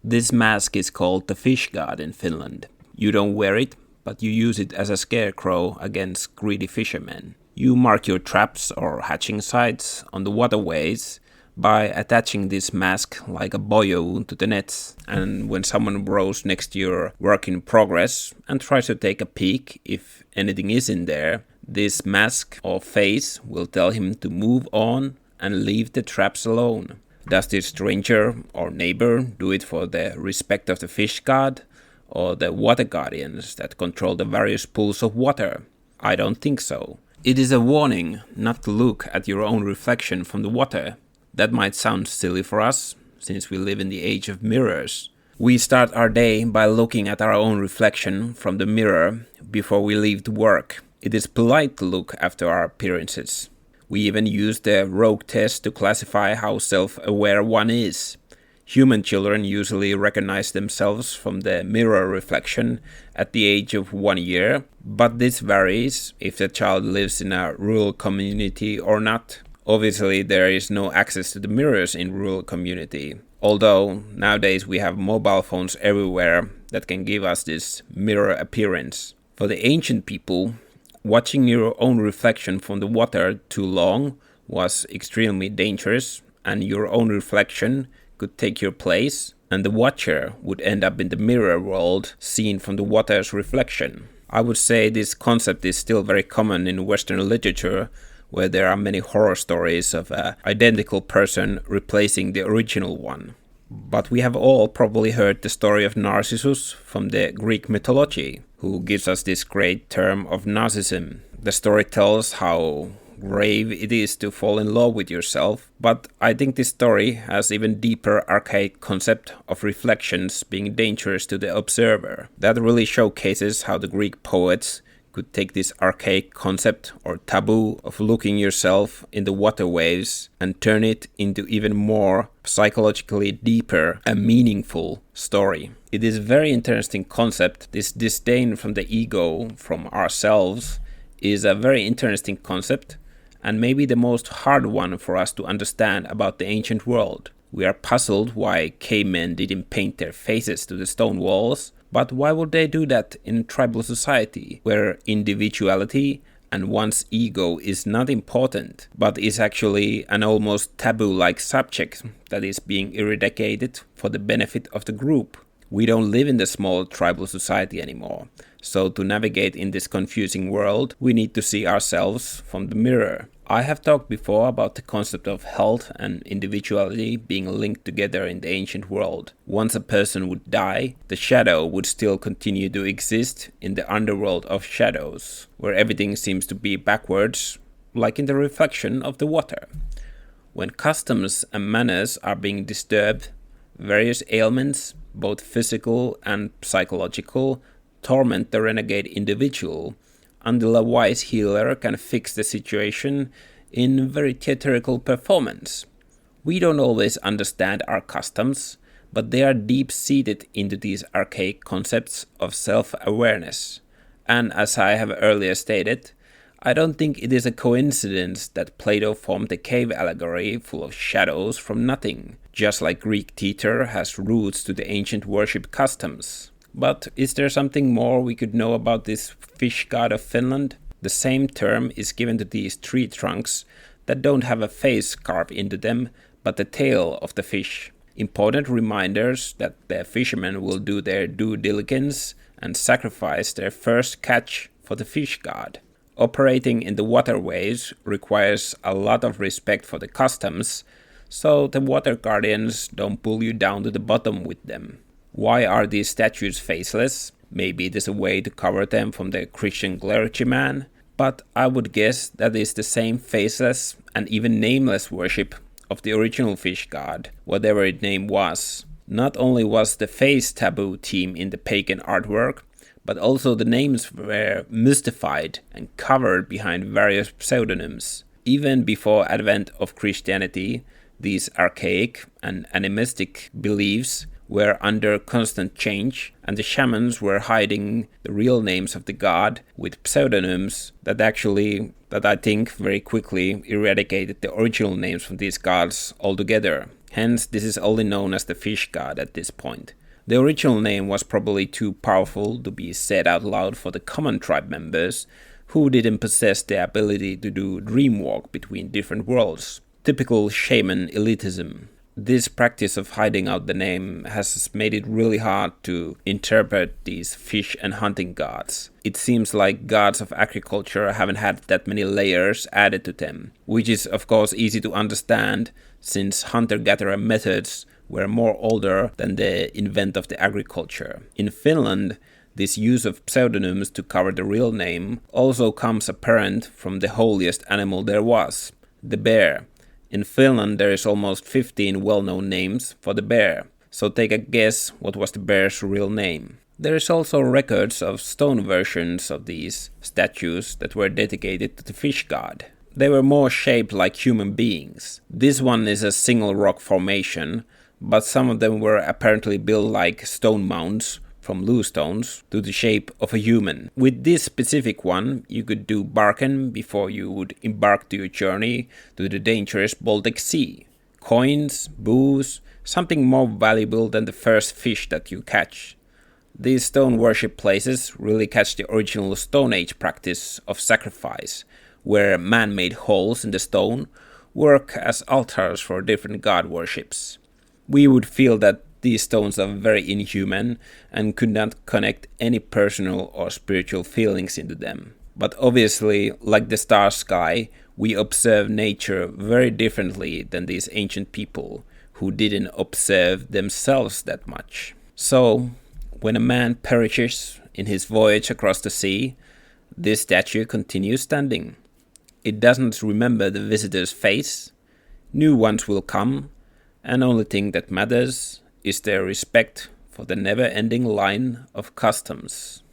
This mask is called the fish god in Finland. You don't wear it, but you use it as a scarecrow against greedy fishermen. You mark your traps or hatching sites on the waterways by attaching this mask like a boyo to the nets. And when someone rows next to your work in progress and tries to take a peek if anything is in there, this mask or face will tell him to move on and leave the traps alone. Does this stranger or neighbor do it for the respect of the fish god or the water guardians that control the various pools of water? I don't think so. It is a warning not to look at your own reflection from the water. That might sound silly for us, since we live in the age of mirrors. We start our day by looking at our own reflection from the mirror before we leave to work. It is polite to look after our appearances. We even use the rogue test to classify how self-aware one is. Human children usually recognize themselves from the mirror reflection at the age of 1 year, but this varies if the child lives in a rural community or not. Obviously, there is no access to the mirrors in rural community, although nowadays we have mobile phones everywhere that can give us this mirror appearance. For the ancient people, watching your own reflection from the water too long was extremely dangerous, and your own reflection could take your place, and the watcher would end up in the mirror world seen from the water's reflection. I would say this concept is still very common in Western literature, where there are many horror stories of an identical person replacing the original one. But we have all probably heard the story of Narcissus from the Greek mythology, who gives us this great term of narcissism. The story tells how grave it is to fall in love with yourself, but I think this story has even deeper archaic concept of reflections being dangerous to the observer. That really showcases how the Greek poets could take this archaic concept or taboo of looking yourself in the water waves and turn it into even more psychologically deeper and meaningful story. It is a very interesting concept. This disdain from the ego, from ourselves, is a very interesting concept and maybe the most hard one for us to understand about the ancient world. We are puzzled why cavemen didn't paint their faces to the stone walls. But why would they do that in tribal society, where individuality and one's ego is not important, but is actually an almost taboo-like subject that is being eradicated for the benefit of the group? We don't live in the small tribal society anymore, so to navigate in this confusing world, we need to see ourselves from the mirror. I have talked before about the concept of health and individuality being linked together in the ancient world. Once a person would die, the shadow would still continue to exist in the underworld of shadows, where everything seems to be backwards, like in the reflection of the water. When customs and manners are being disturbed, various ailments, both physical and psychological, torment the renegade individual, until a wise healer can fix the situation in very theatrical performance. We don't always understand our customs, but they are deep-seated into these archaic concepts of self-awareness. And as I have earlier stated, I don't think it is a coincidence that Plato formed the cave allegory full of shadows from nothing, just like Greek theater has roots to the ancient worship customs. But is there something more we could know about this fish god of Finland? The same term is given to these tree trunks that don't have a face carved into them, but the tail of the fish. Important reminders that the fishermen will do their due diligence and sacrifice their first catch for the fish god. Operating in the waterways requires a lot of respect for the customs, so the water guardians don't pull you down to the bottom with them. Why are these statues faceless? Maybe it is a way to cover them from the Christian clergyman, but I would guess that is the same faceless and even nameless worship of the original fish god, whatever its name was. Not only was the face taboo theme in the pagan artwork, but also the names were mystified and covered behind various pseudonyms. Even before advent of Christianity, these archaic and animistic beliefs were under constant change, and the shamans were hiding the real names of the god with pseudonyms that I think very quickly eradicated the original names from these gods altogether. Hence, this is only known as the fish god at this point. The original name was probably too powerful to be said out loud for the common tribe members, who didn't possess the ability to do dreamwalk between different worlds. Typical shaman elitism. This practice of hiding out the name has made it really hard to interpret these fish and hunting gods. It seems like gods of agriculture haven't had that many layers added to them, which is of course easy to understand since hunter-gatherer methods were more older than the invent of the agriculture. In Finland, this use of pseudonyms to cover the real name also comes apparent from the holiest animal there was, the bear. In Finland, there is almost 15 well-known names for the bear, so take a guess what was the bear's real name. There is also records of stone versions of these statues that were dedicated to the fish god. They were more shaped like human beings. This one is a single rock formation, but some of them were apparently built like stone mounds from loose stones to the shape of a human. With this specific one, you could do bargain before you would embark to your journey to the dangerous Baltic Sea. Coins, booze, something more valuable than the first fish that you catch. These stone worship places really catch the original Stone Age practice of sacrifice, where man-made holes in the stone work as altars for different god worships. We would feel that these stones are very inhuman and could not connect any personal or spiritual feelings into them. But obviously, like the star sky, we observe nature very differently than these ancient people who didn't observe themselves that much. So, when a man perishes in his voyage across the sea, this statue continues standing. It doesn't remember the visitor's face. New ones will come, and only thing that matters is their respect for the never-ending line of customs.